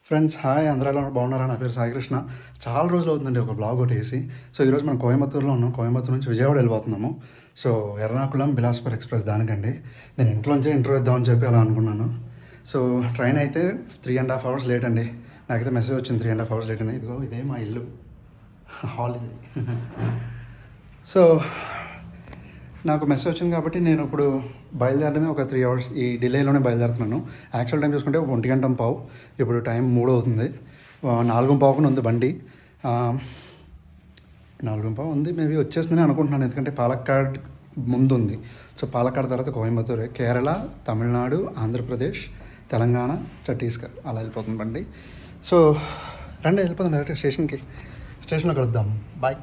Friends hi, అందరూ ఎలా బాగున్నారా? నా పేరు సాయికృష్ణ. చాలా రోజులు అవుతుందండి ఒక బ్లాగ్ ఒకటి వేసి. సో ఈరోజు మనం కోయంబత్తూరులో ఉన్నాం. కోయంబత్తూరు నుంచి విజయవాడ వెళ్ళిపోతున్నాము. సో ఎర్నాకుళం బిలాస్పూర్ ఎక్స్ప్రెస్ దానికండి. నేను ఇంట్లోంచే ఇంటర్వ్యూ ఇద్దామని చెప్పి అలా అనుకున్నాను. సో ట్రైన్ అయితే 3.5 అవర్స్ లేట్ అండి. నాకైతే మెసేజ్ వచ్చింది 3.5 అవర్స్ లేట్ అని. ఇదిగో ఇదే మా ఇల్లు, హాల్ ఇది. సో నాకు మెసేజ్ వచ్చింది కాబట్టి నేను ఇప్పుడు బయలుదేరడమే ఒక 3 అవర్స్ ఈ డిలేలోనే బయలుదేరుతున్నాను. యాక్చువల్ టైం చూసుకుంటే 1:15. ఇప్పుడు టైం 3 అవుతుంది. 4:15 ఉంది బండి. 4:15 ఉంది, మేబీ వచ్చేస్తుందని అనుకుంటున్నాను. ఎందుకంటే పాలక్కాడ్ ముందు ఉంది. సో పాలక్కాడ్ తర్వాత కోయంబత్తూర్, కేరళ, తమిళనాడు, ఆంధ్రప్రదేశ్, తెలంగాణ, ఛత్తీస్గఢ్ అలా వెళ్ళిపోతుంది బండి. సో రండి వెళ్ళిపోతాం డైరెక్ట్ స్టేషన్లో కలుద్దాం. బాయ్.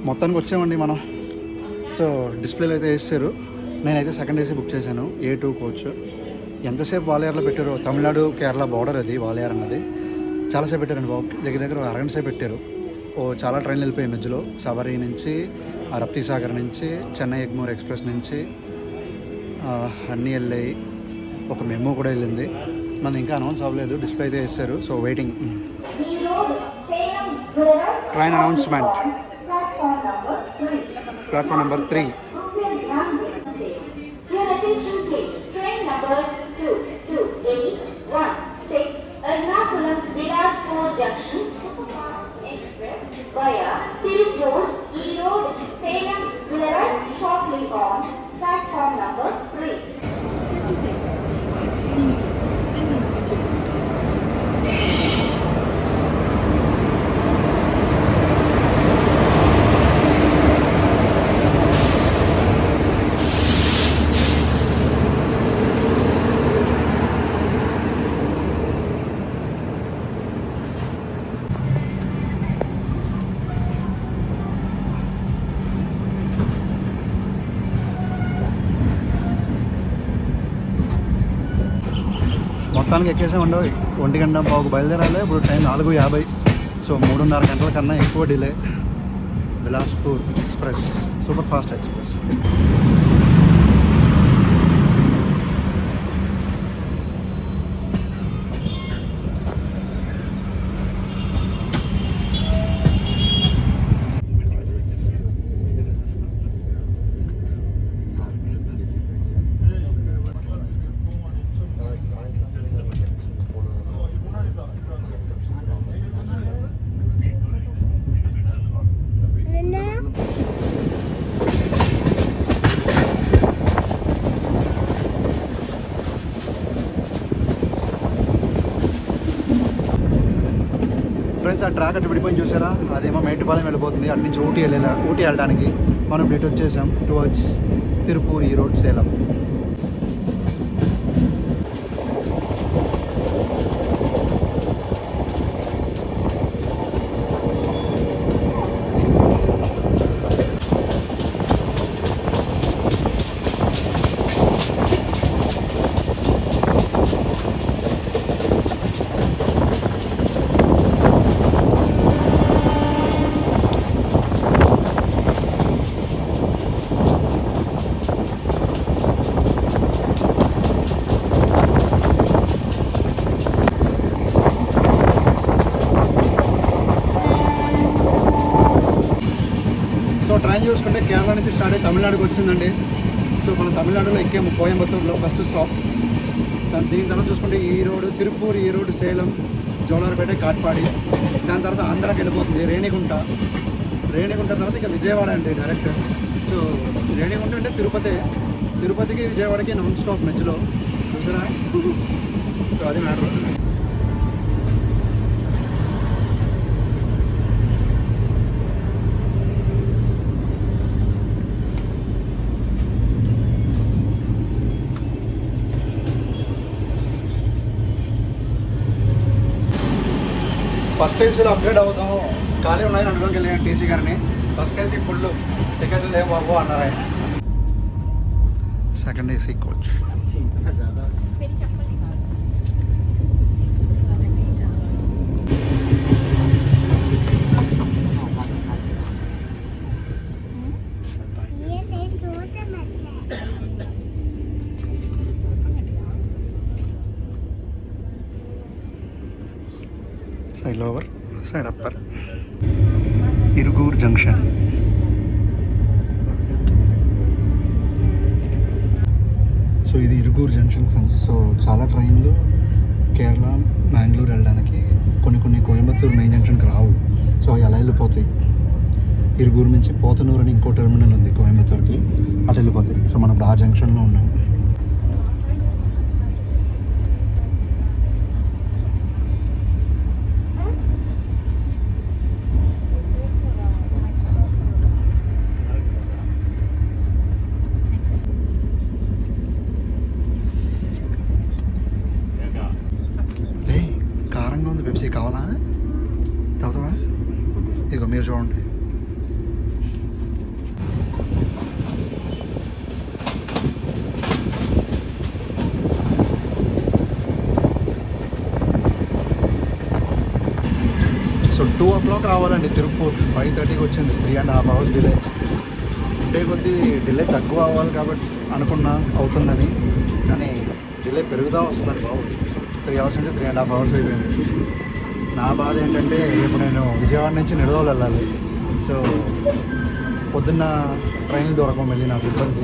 మొత్తానికి వచ్చామండి మనం. సో డిస్ప్లేలో అయితే వేసారు. నేనైతే సెకండ్ ఏసీ బుక్ చేశాను, A2 కోచ్. ఎంతసేపు వాలియార్లో పెట్టారు, తమిళనాడు కేరళ బార్డర్ అది వాలియార్ అన్నది. చాలాసేపు పెట్టారండి బాబు, దగ్గర అరగంట సేపు పెట్టారు. చాలా ట్రైన్లు వెళ్ళిపోయాయి మధ్యలో. సబరి నుంచి, రప్తీసాగర్ నుంచి, చెన్నై ఎగ్మోర్ ఎక్స్ప్రెస్ నుంచి అన్నీ వెళ్ళాయి. ఒక మెమో కూడా వెళ్ళింది. మనది ఇంకా అనౌన్స్ అవ్వలేదు, డిస్ప్లే అయితే వేస్తారు. So waiting. Train announcement, platform number 3. Your attention please. Train number 2281 Ernakulam Bilaspur Junction Express via Tirupur, Erode, Salem will arrive shortly on platform number 3. మొత్తానికి ఎక్కేసే ఉండవు. 1:15 బయలుదేరాలి. ఇప్పుడు టైం 4:50. సో 3.5 గంటల కన్నా ఎక్కువ delay. Bilaspur express, super fast express. Friends, ఆ track అటు విడిపోయి చూసారా? అదేమో మేటుపాలెం వెళ్ళిపోతుంది. అటు నుంచి ఊటీ వెళ్ళడానికి మనం ఇటు వచ్చేసాం towards Tirupur, Erode, Salem. So train చూసుకుంటే కేరళ నుంచి స్టార్ట్ అయ్యి తమిళనాడుకి వచ్చిందండి. సో మనం తమిళనాడులో ఎక్కాము కోయంబత్తూరులో ఫస్ట్ స్టాప్. దీని తర్వాత చూసుకుంటే ఈరోడ్, తిరుపూర్, ఈరోడ్, సేలం, జోలార్పేట, కాట్పాడి. దాని తర్వాత ఆంధ్రాకి వెళ్ళిపోతుంది రేణిగుంట. రేణిగుంట తర్వాత ఇక విజయవాడ అండి డైరెక్ట్. సో రేణిగుంట అంటే తిరుపతికి విజయవాడకి నాన్ స్టాప్ మధ్యలో చూసారా. సో అది మ్యాటర్. ఫస్ట్ ఏసీలో అప్గ్రేడ్ అవుదాం, ఖాళీ ఉన్నాయని అడుగుకి వెళ్ళాను టీసీ గారిని. ఫస్ట్ ఏసీ ఫుల్, టికెట్లు లేవు బాబు అన్నారు ఆయన. Second AC coach. Side lower, side upper. Irugur junction. So ఇది ఇరుగూర్ జంక్షన్ ఫ్రెండ్స్. సో చాలా ట్రైన్లు కేరళ, మ్యాంగ్లూర్ వెళ్ళడానికి కొన్ని కోయంబత్తూరు మెయిన్ జంక్షన్కి రావు. సో అవి అలా వెళ్ళిపోతాయి. ఇరుగూరు నుంచి పోతనూరు అని ఇంకో టెర్మినల్ ఉంది కోయంబత్తూరుకి, అటు వెళ్ళిపోతాయి. సో మనం ఇప్పుడు ఆ జంక్షన్లో ఉన్నాం. కారంగా ఉంది పెప్సీ, కావాలా? తాగుతావా? ఇదిగో మీరు చూడండి. సో 2 o'clock రావాలండి తిరుపూర్. 5:30కి వచ్చింది. 3.5 hours డిలే. ఉండే కొద్దీ డిలే తక్కువ అవ్వాలి కాబట్టి అనుకున్నా అవుతుందని, కానీ డిలే పెరుగుతూ వస్తుందండి బాబు. 3 hours నుంచి 3.5 hours అయిపోయింది. నా బాధ ఏంటంటే ఇప్పుడు నేను విజయవాడ నుంచి నిడదవోలు వెళ్ళాలి. సో పొద్దున్న ట్రైన్లు దొరకం, వెళ్ళి నాకు ఇబ్బంది.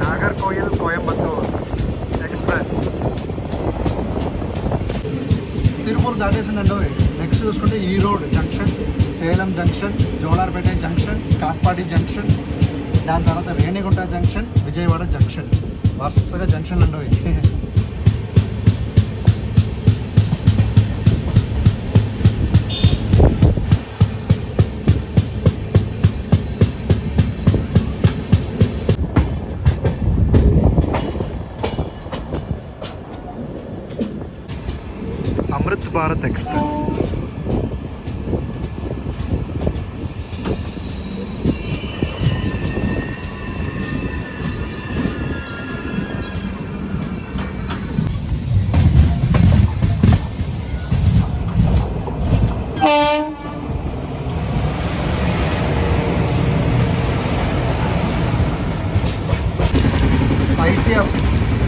నాగర్కోయిల్ కోయంబత్తూర్ ఎక్స్ప్రెస్ తిరుపూర్ దాటేసిందండి. నెక్స్ట్ చూసుకుంటే Erode junction, Salem junction, Jolarpet junction, Katpadi junction, దాని తర్వాత రేణిగుంట జంక్షన్, విజయవాడ జంక్షన్. వరుసగా జంక్షన్లు అండి. Amrit Bharat express. ICF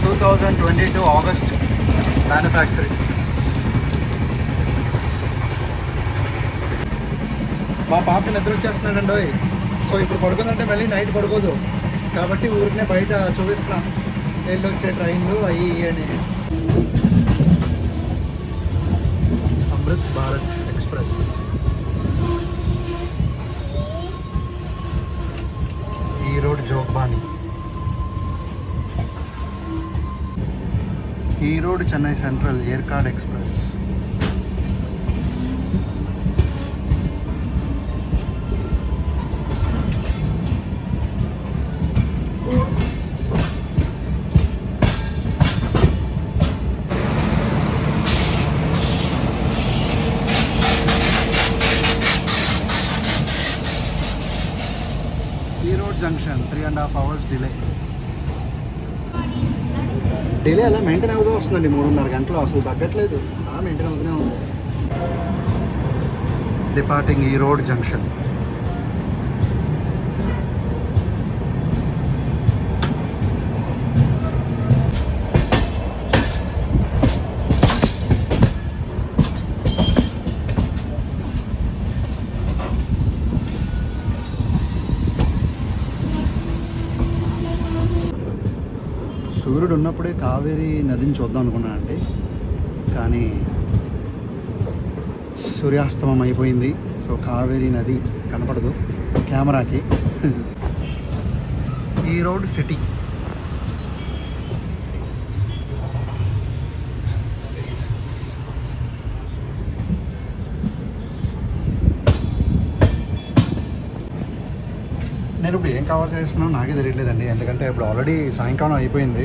2022 August manufacturing. మా పాప నిద్ర వచ్చేస్తున్నాడండి. సో ఇప్పుడు పడుకుందంటే మళ్ళీ నైట్ పడుకోదు కాబట్టి ఊరికనే బయట చూపిస్తున్నాం వెళ్ళి వచ్చే ట్రైన్లు అవి అని. Amrit Bharat express. Erode Jogbani. Erode Chennai central Yercaud express. Erode junction 3.5 hours delay. Delay అలా మెయింటైన్ అవుతూ వస్తుందండి. 3.5 గంటలు అసలు తగ్గట్లేదు, అలా మెయింటైన్ అవుతూనే ఉంది. Departing Erode junction. సూర్యుడు ఉన్నప్పుడే కావేరీ నదిని చూద్దాం అనుకున్నానండి, కానీ సూర్యాస్తమం అయిపోయింది. సో కావేరీ నది కనపడదు కెమెరాకి. ఈరోడ్ సిటీ. నేను ఇప్పుడు ఏం కవర్ చేస్తున్నానో నాకే తెలియట్లేదండి, ఎందుకంటే ఇప్పుడు ఆల్రెడీ సాయంకాలం అయిపోయింది.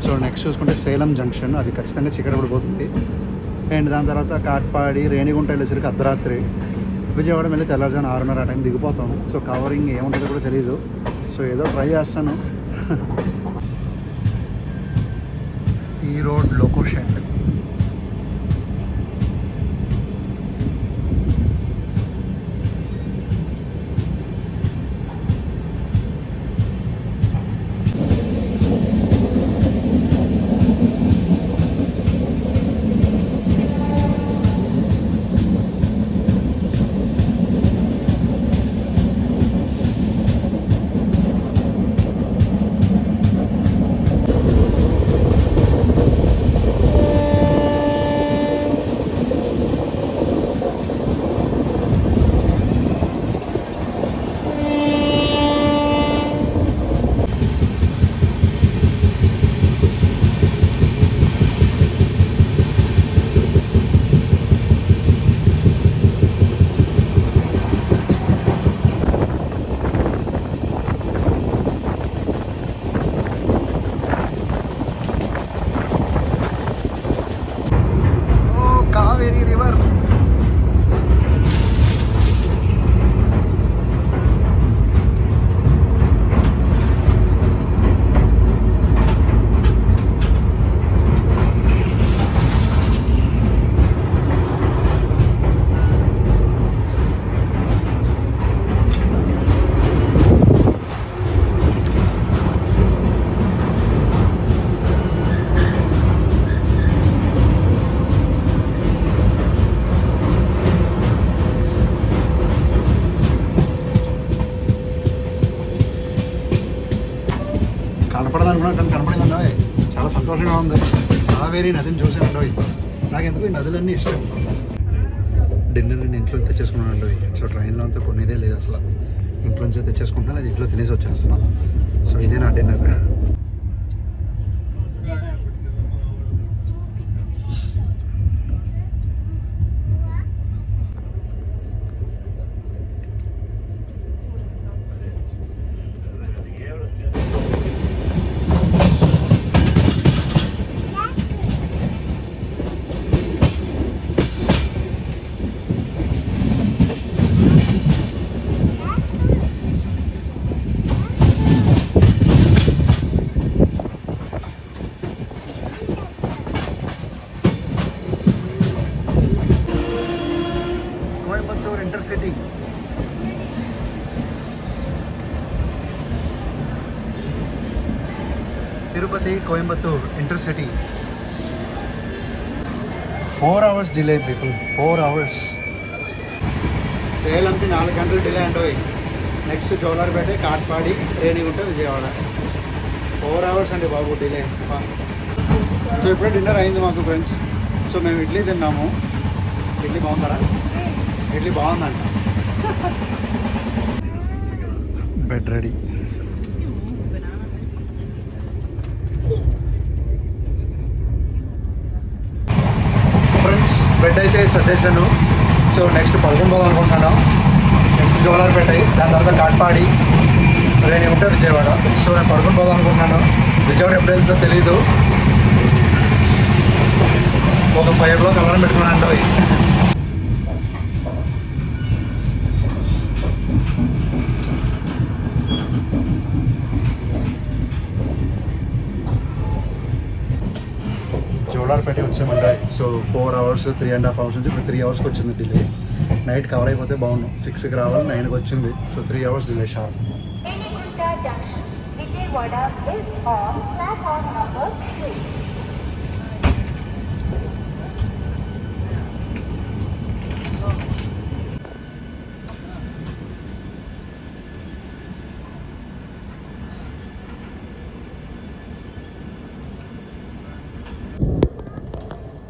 సో నెక్స్ట్ చూసుకుంటే సేలం జంక్షన్, అది ఖచ్చితంగా చీకటి పడిపోతుంది. అండ్ దాని తర్వాత కాట్పాడి, రేణిగుంట వెళ్ళేసరికి అర్ధరాత్రి, విజయవాడ వెళ్ళి తెల్లారుజామున 6:30 ఆ టైం దిగిపోతాం. సో కవరింగ్ ఏముంటుందో కూడా తెలియదు. సో ఏదో ట్రై చేస్తాను. ఈ రోడ్ లొకేషన్ కావేరీ రివర్. కనపడదనుకున్నా కానీ కనపడిందండి. చాలా సంతోషంగా ఉంది. కావేరీ నదిని చూసానండి. నాకు ఎందుకు ఈ నదులన్నీ ఇష్టం. డిన్నర్ నేను ఇంట్లో తెచ్చేసుకున్నానండి. సో ట్రైన్లో అంతా కొనేదే లేదు అసలు. ఇంట్లోంచి తెచ్చేసుకుంటున్నాను, అది ఇంట్లో తినేసి వచ్చేస్తున్నాను. సో ఇదే నా dinner. Coimbatore intercity. Tirupati Coimbatore intercity. 4 hours delay people, 4 hours. సేలంకి 4 గంటలు డిలే అండి. నెక్స్ట్ జోలార్పేట, కాట్పాడి, రేణిగుంట, విజయవాడ. 4 hours అండి బాబు డిలే. సో ఇప్పుడే డిన్నర్ అయింది మాకు ఫ్రెండ్స్. సో మేము ఇడ్లీ తిన్నాము. ఇడ్లీ బాగుంటారా? ఇడ్లీ బాగుందంట. Bed ready. ఫ్రెండ్స్ బెడ్ అయితే సర్దేశాను. సో నెక్స్ట్ పడుకుని పోదాం అనుకుంటున్నాను. నెక్స్ట్ జోలార్పేట, దాని తర్వాత కాట్పాడి, రేణిగుంట, విజయవాడ. సో నేను పడుకుని పోదాం అనుకుంటున్నాను. విజయవాడ ఎప్పుడు వెళ్తుందో తెలీదు. ఒక 5 o'clock అలారం పెట్టుకున్నాను. జోలార్పేట వచ్చామండి. సో 4 hours, 3.5 hours నుంచి ఇప్పుడు 3 hours వచ్చింది డిలే. నైట్ కవర్ అయిపోతే బాగున్నాం. 6కి రావాలి, 9కి వచ్చింది. So 3 hours delay sharp.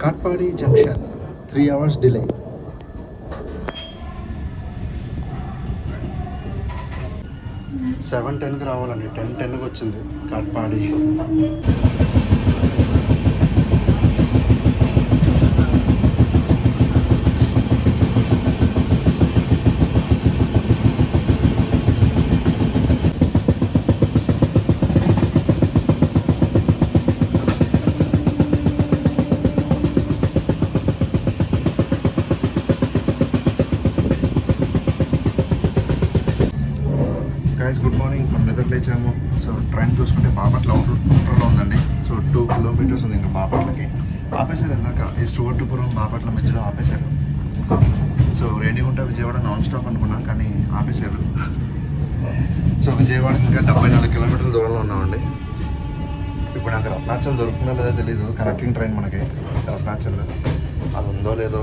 Katpadi junction 3 hours delay. Seven 10కి రావాలండి. 10:10కి వచ్చింది కాట్పాడి. లేచాము. సో ట్రైన్ చూసుకుంటే బాపట్ల అవుటర్లో ఉందండి. సో 2 కిలోమీటర్స్ ఉంది ఇంకా బాపట్లకి. ఆపేశారు ఇందాక ఈ స్టువర్టుపురం బాపట్ల మధ్యలో ఆపేశారు. So Renigunta Vijayawada non stop అనుకున్నాం కానీ ఆపేశారు. సో విజయవాడకి ఇంకా 74 కిలోమీటర్ల దూరంలో ఉన్నామండి. ఇప్పుడు నాకు రత్నాచల్ దొరుకుతుందో లేదో తెలీదు. కనెక్టింగ్ ట్రైన్ మనకి రత్నాచల్ అది ఉందో లేదో.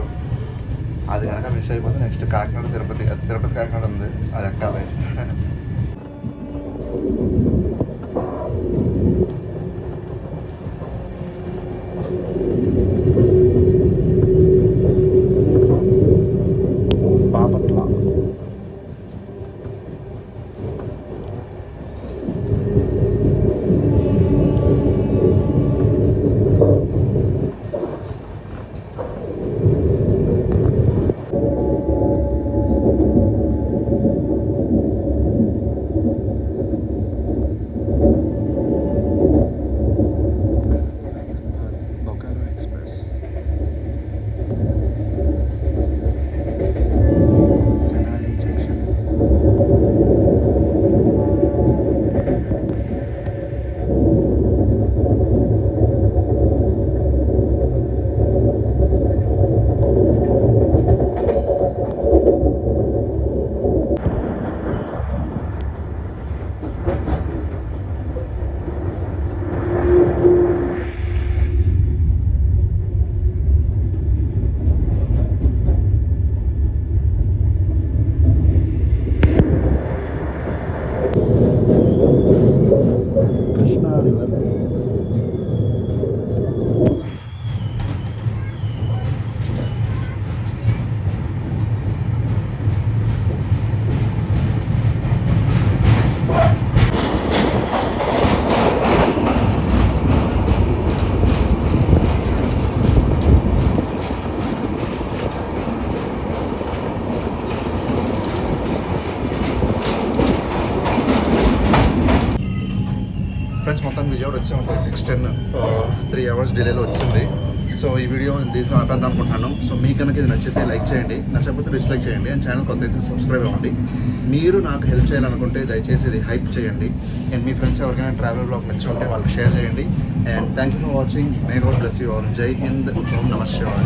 అది కనుక మిస్ అయిపోతే నెక్స్ట్ కాకినాడ తిరుపతి కాకినాడ ఉంది, అది ఎక్కాలి. Bapatla Bokaro express, Tenali junction. Krishna river. Friends మొత్తం విజయవాడ వచ్చామంటే 6:10 3 hours డిలేలో వచ్చింది. సో ఈ వీడియో దీంతో ఆపేద్దాం అనుకుంటున్నాను. సో మీకు కనుక ఇది నచ్చితే లైక్ చేయండి, నచ్చకపోతే డిస్లైక్ చేయండి. అండ్ ఛానల్ కొత్త అయితే సబ్స్క్రైబ్ అవ్వండి. మీరు నాకు హెల్ప్ చేయాలనుకుంటే దయచేసి ఇది హైప్ చేయండి. అండ్ మీ ఫ్రెండ్స్ ఎవరికైనా ట్రావెల్ బ్లాగ్ నచ్చి ఉంటే వాళ్ళకి షేర్ చేయండి. And thank you for watching. May God bless you all. జై హింద్. ఓం నమః శివాయ.